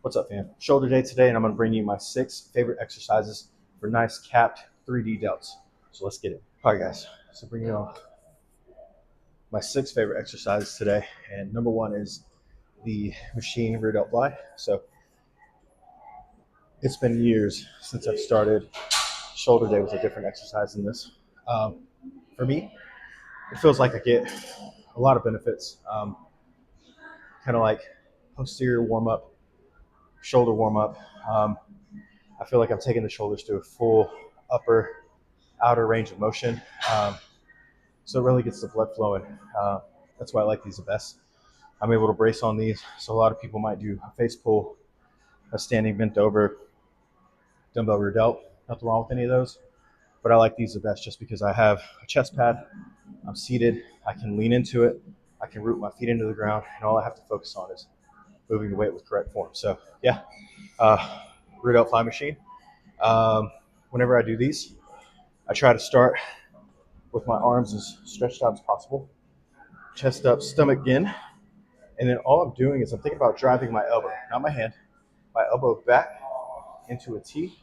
What's up, fam? Shoulder day today, and I'm going to bring you my 6 favorite exercises for nice capped 3D delts. So let's get it. All right, guys. So bring you on my 6 favorite exercises today, and number 1 is the machine rear delt fly. So it's been years since I've started shoulder day with a different exercise than this. For me, it feels like I get a lot of benefits, kind of like posterior warm up, shoulder warm up. I feel like I'm taking the shoulders to a full upper outer range of motion. So it really gets the blood flowing. That's why I like these the best. I'm able to brace on these. So a lot of people might do a face pull, a standing bent over dumbbell rear delt. Nothing wrong with any of those. But I like these the best just because I have a chest pad. I'm seated. I can lean into it. I can root my feet into the ground. And all I have to focus on is moving the weight with correct form. So yeah, rear delt fly machine. Whenever I do these, I try to start with my arms as stretched out as possible. Chest up, stomach in. And then all I'm doing is I'm thinking about driving my elbow, not my hand, my elbow back into a T.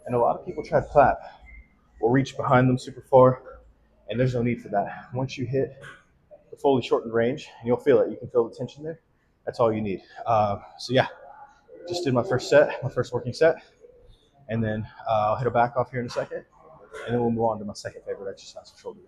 And a lot of people try to clap or reach behind them super far, and there's no need for that. Once you hit the fully shortened range, and you'll feel it, you can feel the tension there. That's all you need. So yeah, just did my first set, my first working set, and then I'll hit a back off here in a second, and then we'll move on to my second favorite exercise for shoulder day.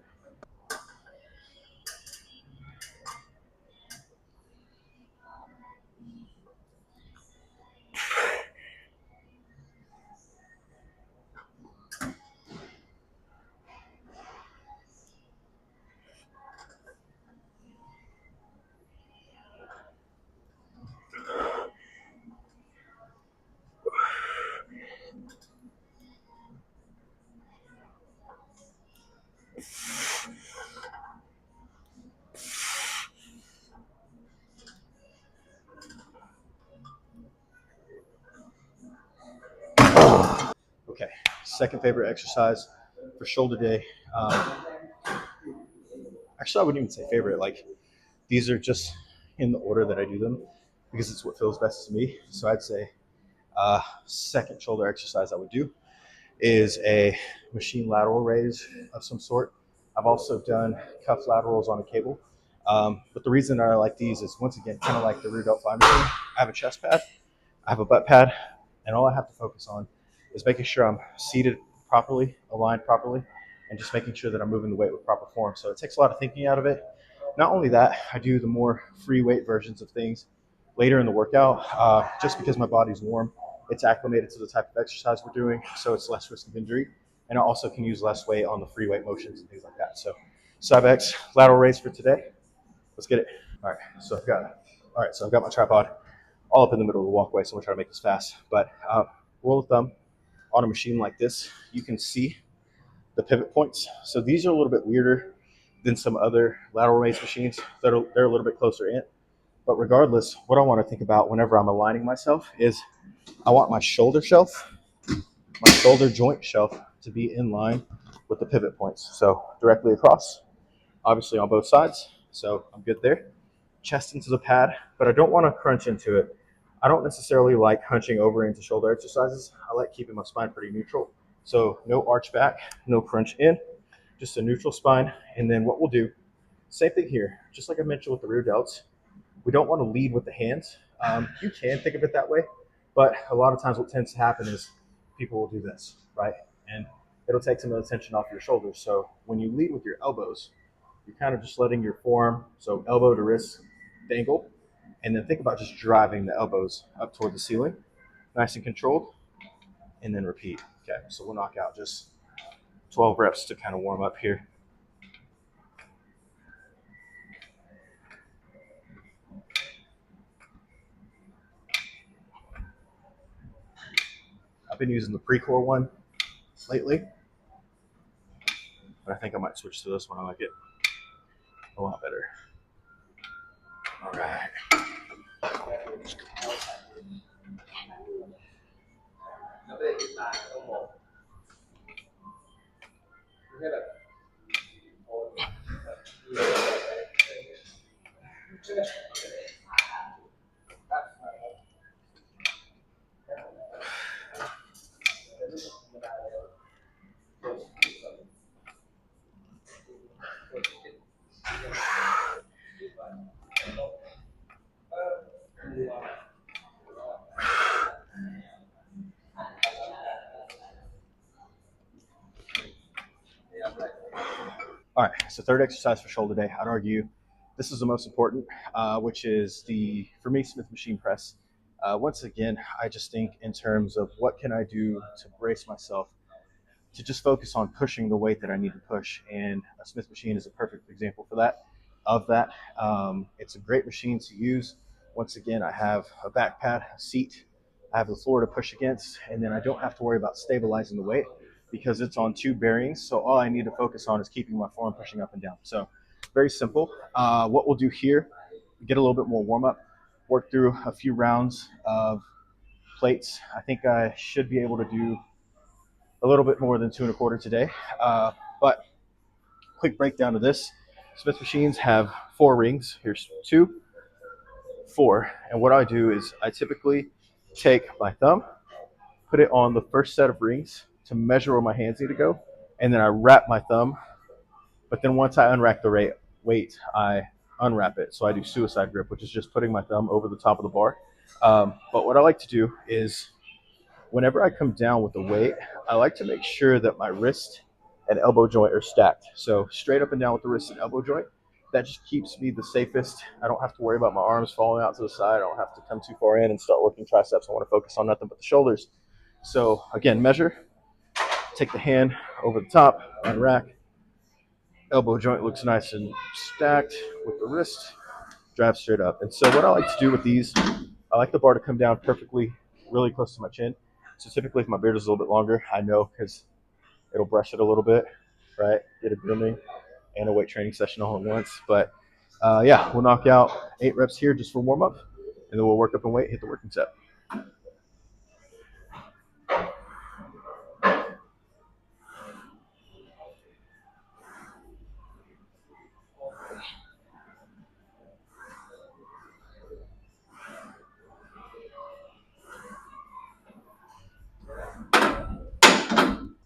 Okay, second favorite exercise for shoulder day. Um, Actually, I wouldn't even say favorite. Like, these are just in the order that I do them because it's what feels best to me. So I'd say second shoulder exercise I would do is a machine lateral raise of some sort. I've also done cuff laterals on a cable. But the reason I like these is, once again, kind of like the rear delt fly machine. I have a chest pad, I have a butt pad, and all I have to focus on is making sure I'm seated properly, aligned properly, and just making sure that I'm moving the weight with proper form. So it takes a lot of thinking out of it. Not only that, I do the more free weight versions of things later in the workout, just because my body's warm. It's acclimated to the type of exercise we're doing, so it's less risk of injury. And I also can use less weight on the free weight motions and things like that. So sub X lateral raise for today. Let's get it. All right, so I've got my tripod all up in the middle of the walkway, so I'm gonna try to make this fast. But rule of thumb, on a machine like this, you can see the pivot points. So these are a little bit weirder than some other lateral raise machines. They're a little bit closer in. But regardless, what I want to think about whenever I'm aligning myself is I want my shoulder shelf, my shoulder joint shelf, to be in line with the pivot points. So directly across, obviously on both sides. So I'm good there. Chest into the pad, but I don't want to crunch into it. I don't necessarily like hunching over into shoulder exercises. I like keeping my spine pretty neutral. So no arch back, no crunch in, just a neutral spine. And then what we'll do, same thing here, just like I mentioned with the rear delts, we don't want to lead with the hands. You can think of it that way, but a lot of times what tends to happen is people will do this, right? And it'll take some of the tension off your shoulders. So when you lead with your elbows, you're kind of just letting your forearm, so elbow to wrist, dangle, and then think about just driving the elbows up toward the ceiling, nice and controlled, and then repeat. Okay, so we'll knock out just 12 reps to kind of warm up here. I've been using the pre-core one lately, but I think I might switch to this one. I like it a lot better. All right. All right, so third exercise for shoulder day, I'd argue this is the most important, which is for me, Smith machine press. Once again, I just think in terms of what can I do to brace myself to just focus on pushing the weight that I need to push. And a Smith machine is a perfect example for that. It's a great machine to use. Once again, I have a back pad, a seat, I have the floor to push against, and then I don't have to worry about stabilizing the weight because it's on two bearings. So all I need to focus on is keeping my form pushing up and down. So very simple. What we'll do here, get a little bit more warm up, work through a few rounds of plates. I think I should be able to do a little bit more than 2 1/4 today. But quick breakdown of this. Smith machines have 4 rings. Here's 2, 4. And what I do is I typically take my thumb, put it on the first set of rings to measure where my hands need to go, and then I wrap my thumb. But then once I unrack the weight, I unwrap it. So I do suicide grip, which is just putting my thumb over the top of the bar. But what I like to do is whenever I come down with the weight, I like to make sure that my wrist and elbow joint are stacked. So straight up and down with the wrist and elbow joint. That just keeps me the safest. I don't have to worry about my arms falling out to the side. I don't have to come too far in and start working triceps. I want to focus on nothing but the shoulders. So again, measure, take the hand over the top, unrack. Elbow joint looks nice and stacked with the wrist, drive straight up. And so what I like to do with these, I like the bar to come down perfectly, really close to my chin. So typically if my beard is a little bit longer, I know because it'll brush it a little bit, right? Get a grooming and a weight training session all at once. But yeah, we'll knock out 8 reps here just for warm up, and then we'll work up and weight, hit the working set.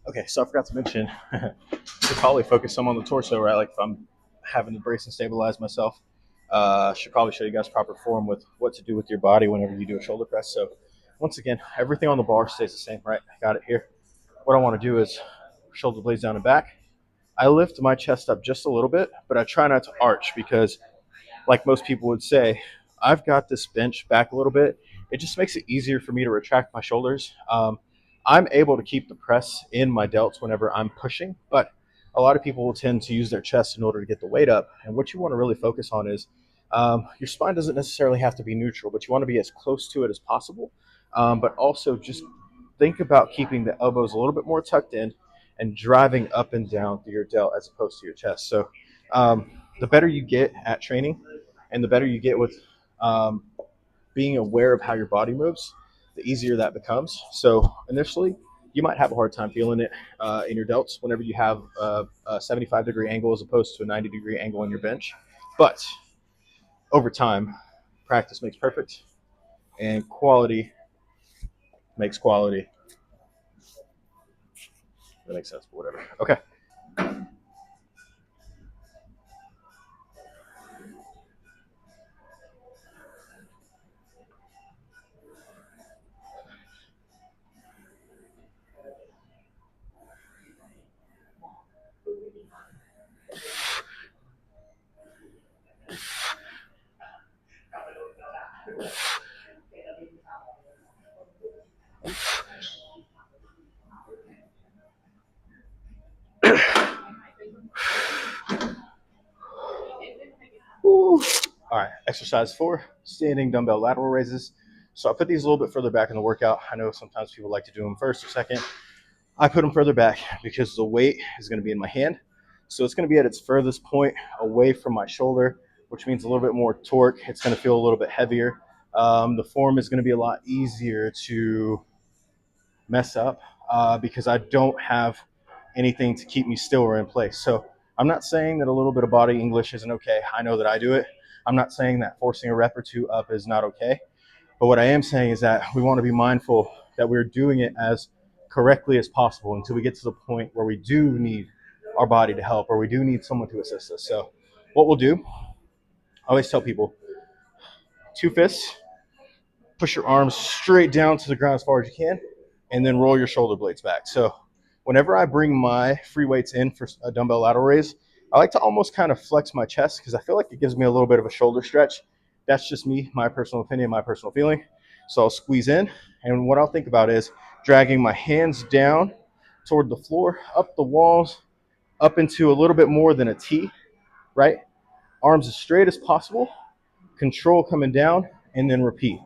Okay, so I forgot to mention, should probably focus some on the torso, right? Like if I'm having to brace and stabilize myself, should probably show you guys proper form with what to do with your body whenever you do a shoulder press. So once again, everything on the bar stays the same, right? I got it here. What I want to do is shoulder blades down and back. I lift my chest up just a little bit, but I try not to arch because like most people would say, I've got this bench back a little bit. It just makes it easier for me to retract my shoulders. I'm able to keep the press in my delts whenever I'm pushing, but a lot of people will tend to use their chest in order to get the weight up. And what you want to really focus on is your spine doesn't necessarily have to be neutral, but you want to be as close to it as possible. But also just think about keeping the elbows a little bit more tucked in and driving up and down through your delt as opposed to your chest. So the better you get at training and the better you get with being aware of how your body moves, the easier that becomes. So initially, you might have a hard time feeling it in your delts whenever you have a 75-degree angle as opposed to a 90-degree angle on your bench. But over time, practice makes perfect, and quality makes quality. That makes sense, but whatever. Okay. Woo. All right, exercise 4, standing dumbbell lateral raises. So I put these a little bit further back in the workout. I know sometimes people like to do them first or second. I put them further back because the weight is going to be in my hand. So it's going to be at its furthest point away from my shoulder, which means a little bit more torque. It's going to feel a little bit heavier. The form is going to be a lot easier to mess up because I don't have anything to keep me still or in place. So I'm not saying that a little bit of body English isn't okay. I know that I do it. I'm not saying that forcing a rep or 2 up is not okay. But what I am saying is that we want to be mindful that we're doing it as correctly as possible until we get to the point where we do need our body to help or we do need someone to assist us. So what we'll do, I always tell people, 2 fists, push your arms straight down to the ground as far as you can, and then roll your shoulder blades back. So whenever I bring my free weights in for a dumbbell lateral raise, I like to almost kind of flex my chest because I feel like it gives me a little bit of a shoulder stretch. That's just me, my personal opinion, my personal feeling. So I'll squeeze in, and what I'll think about is dragging my hands down toward the floor, up the walls, up into a little bit more than a T, right? Arms as straight as possible, control coming down, and then repeat.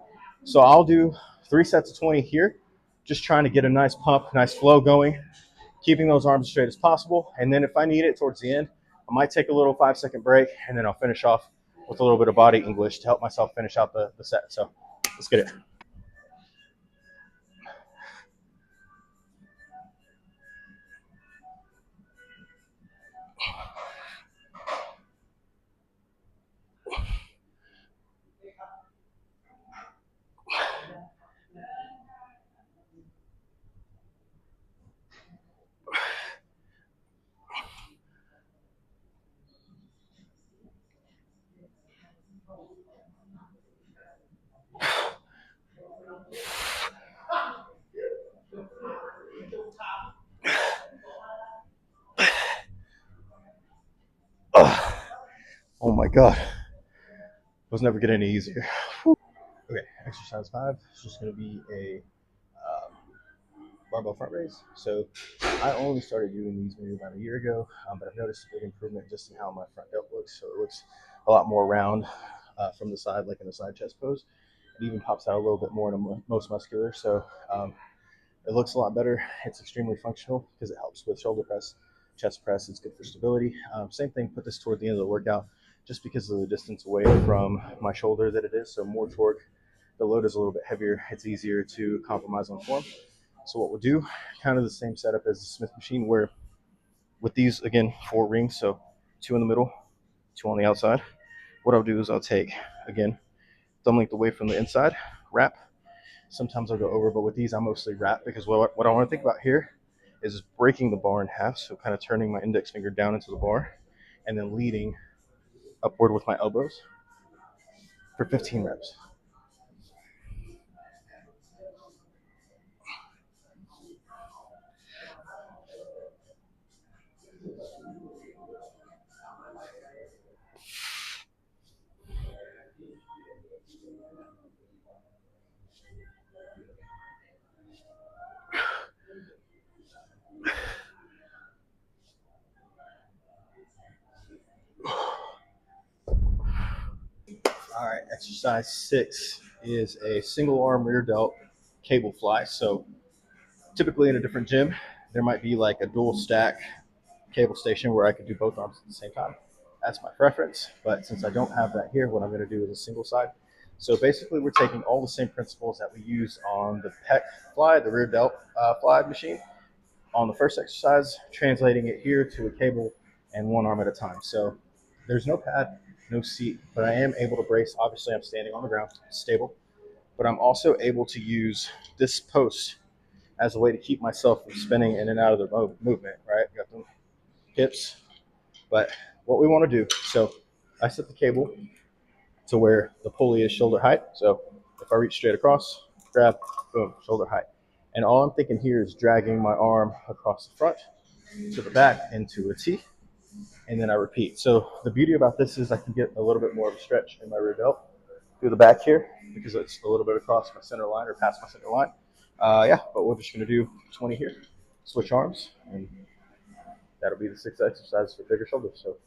So I'll do 3 sets of 20 here, just trying to get a nice pump, nice flow going, keeping those arms as straight as possible. And then if I need it towards the end, I might take a little 5 second break, and then I'll finish off with a little bit of body English to help myself finish out the set. So let's get it. Oh my God. It was never getting any easier. Okay, exercise 5 is just going to be a barbell front raise. So I only started doing these maybe about a year ago, but I've noticed a big improvement just in how my front delt looks. So it looks a lot more round from the side, like in a side chest pose. It even pops out a little bit more in a most muscular. So it looks a lot better. It's extremely functional because it helps with shoulder press, chest press. It's good for stability. Same thing, put this toward the end of the workout just because of the distance away from my shoulder that it is. So more torque. The load is a little bit heavier. It's easier to compromise on form. So what we'll do, kind of the same setup as the Smith machine, where with these, again, 4 rings, so 2 in the middle, 2 on the outside. What I'll do is I'll take, again, thumb length away from the inside, wrap. Sometimes I'll go over, but with these, I mostly wrap because what I want to think about here is breaking the bar in half, so kind of turning my index finger down into the bar and then leading upward with my elbows for 15 reps. All right, exercise 6 is a single arm rear delt cable fly. So typically in a different gym, there might be like a dual stack cable station where I could do both arms at the same time. That's my preference. But since I don't have that here, what I'm going to do is a single side. So basically, we're taking all the same principles that we use on the pec fly, the rear delt fly machine, on the first exercise, translating it here to a cable and one arm at a time. So there's no pad, no seat, but I am able to brace. Obviously, I'm standing on the ground, stable, but I'm also able to use this post as a way to keep myself from spinning in and out of the movement, right? Got the hips. But what we want to do, so I set the cable to where the pulley is shoulder height. So if I reach straight across, grab, boom, shoulder height. And all I'm thinking here is dragging my arm across the front to the back into a T, and then I repeat. So the beauty about this is I can get a little bit more of a stretch in my rear delt through the back here because it's a little bit across my center line or past my center line. Yeah, but we're just going to do 20 here. Switch arms, and that'll be the 6 exercises for bigger shoulders. So